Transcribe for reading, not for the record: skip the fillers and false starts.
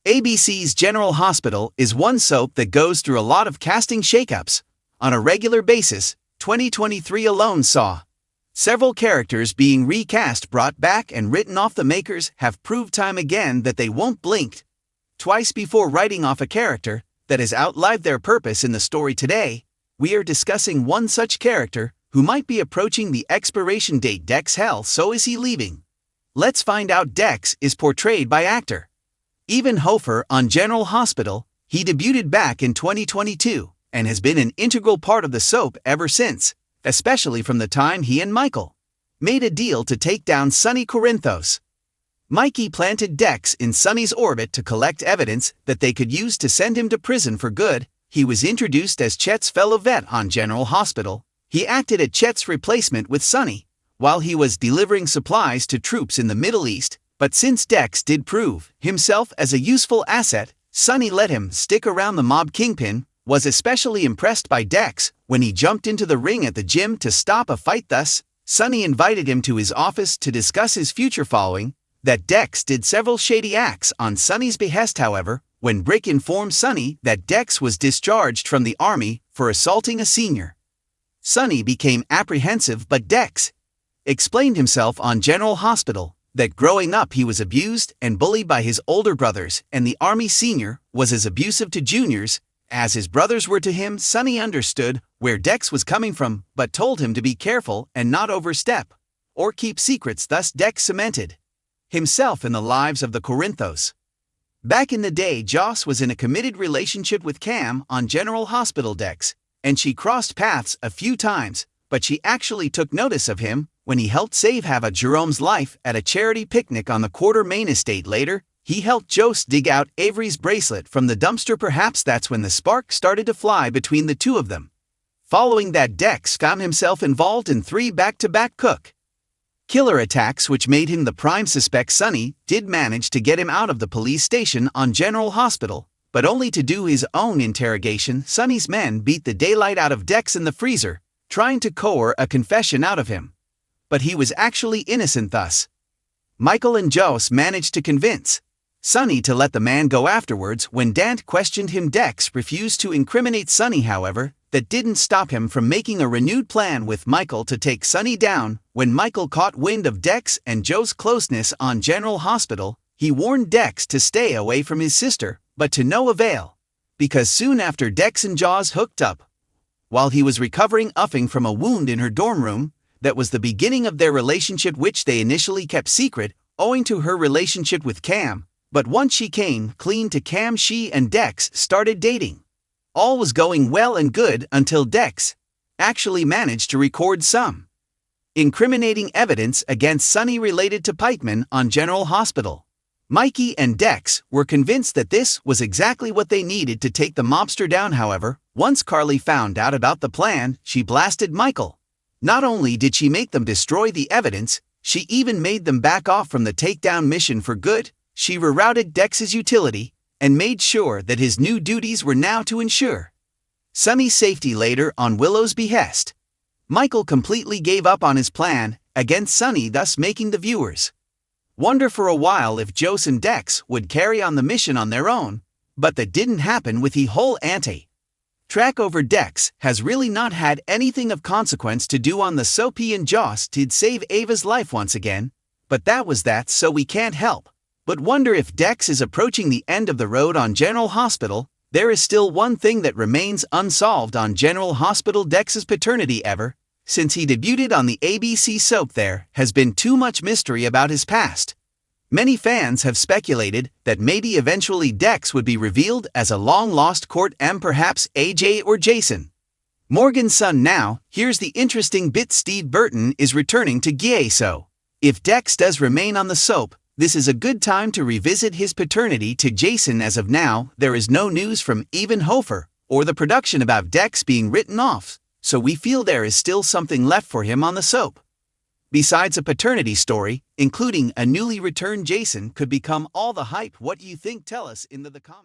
ABC's General Hospital is one soap that goes through a lot of casting shakeups. On a regular basis, 2023 alone saw several characters being recast, brought back, and written off. The makers have proved time again that they won't blink twice before writing off a character that has outlived their purpose in the story. Today, we are discussing one such character who might be approaching the expiration date. Dex. Hell, so is he leaving? Let's find out. Dex is portrayed by actor Evan Hofer on General Hospital. He debuted back in 2022 and has been an integral part of the soap ever since, especially from the time he and Michael made a deal to take down Sonny Corinthos. Mikey planted Dex in Sonny's orbit to collect evidence that they could use to send him to prison for good. He was introduced as Chet's fellow vet on General Hospital. He acted as Chet's replacement with Sonny while he was delivering supplies to troops in the Middle East. But since Dex did prove himself as a useful asset, Sonny let him stick around. The mob kingpin was especially impressed by Dex when he jumped into the ring at the gym to stop a fight. Thus, Sonny invited him to his office to discuss his future. Following that, Dex did several shady acts on Sonny's behest. However, when Brick informed Sonny that Dex was discharged from the army for assaulting a senior, Sonny became apprehensive, but Dex explained himself on General Hospital that growing up he was abused and bullied by his older brothers, and the army senior was as abusive to juniors as his brothers were to him. Sonny understood where Dex was coming from, but told him to be careful and not overstep or keep secrets. Thus, Dex cemented himself in the lives of the Corinthos. Back in the day, Joss was in a committed relationship with Cam on General Hospital. Dex and she crossed paths a few times, but she actually took notice of him when he helped save Hava Jerome's life at a charity picnic on the Quartermain estate. Later, he helped Joss dig out Avery's bracelet from the dumpster. Perhaps that's when the spark started to fly between the two of them. Following that, Dex found himself involved in 3 back-to-back killer attacks, which made him the prime suspect. Sonny did manage to get him out of the police station on General Hospital, but only to do his own interrogation. Sonny's men beat the daylight out of Dex in the freezer, trying to coer a confession out of him. But he was actually innocent. Thus, Michael and Joss managed to convince Sonny to let the man go. Afterwards, when Dant questioned him, Dex refused to incriminate Sonny. However, that didn't stop him from making a renewed plan with Michael to take Sonny down. When Michael caught wind of Dex and Joe's closeness on General Hospital, he warned Dex to stay away from his sister, but to no avail, because soon after Dex and Jaws hooked up while he was recovering from a wound in her dorm room. That was the beginning of their relationship, which they initially kept secret owing to her relationship with Cam. But once she came clean to Cam, she and Dex started dating. All was going well and good until Dex actually managed to record some incriminating evidence against Sonny related to pikemen on General Hospital. Mikey and Dex were convinced that this was exactly what they needed to take the mobster down. However, once Carly found out about the plan, she blasted Michael. Not only did she make them destroy the evidence, she even made them back off from the takedown mission for good. She rerouted Dex's utility and made sure that his new duties were now to ensure Sonny's safety. Later, on Willow's behest, Michael completely gave up on his plan against Sonny, thus making the viewers wonder for a while if Joss and Dex would carry on the mission on their own. But that didn't happen with the whole track over. Dex has really not had anything of consequence to do on the soap. He and Joss did save Ava's life once again, but that was that, so we can't help but wonder if Dex is approaching the end of the road on General Hospital. There is still one thing that remains unsolved on General Hospital: Dex's paternity. Ever since he debuted on the ABC soap, there has been too much mystery about his past. Many fans have speculated that maybe eventually Dex would be revealed as a long-lost court M, perhaps AJ or Jason Morgan's son. Now, here's the interesting bit: Steve Burton is returning to GA, so if Dex does remain on the soap, this is a good time to revisit his paternity to Jason. As of now, there is no news from Evan Hofer or the production about Dex being written off, so we feel there is still something left for him on the soap. Besides a paternity story, including a newly returned Jason could become all the hype. What do you think? Tell us in the comments.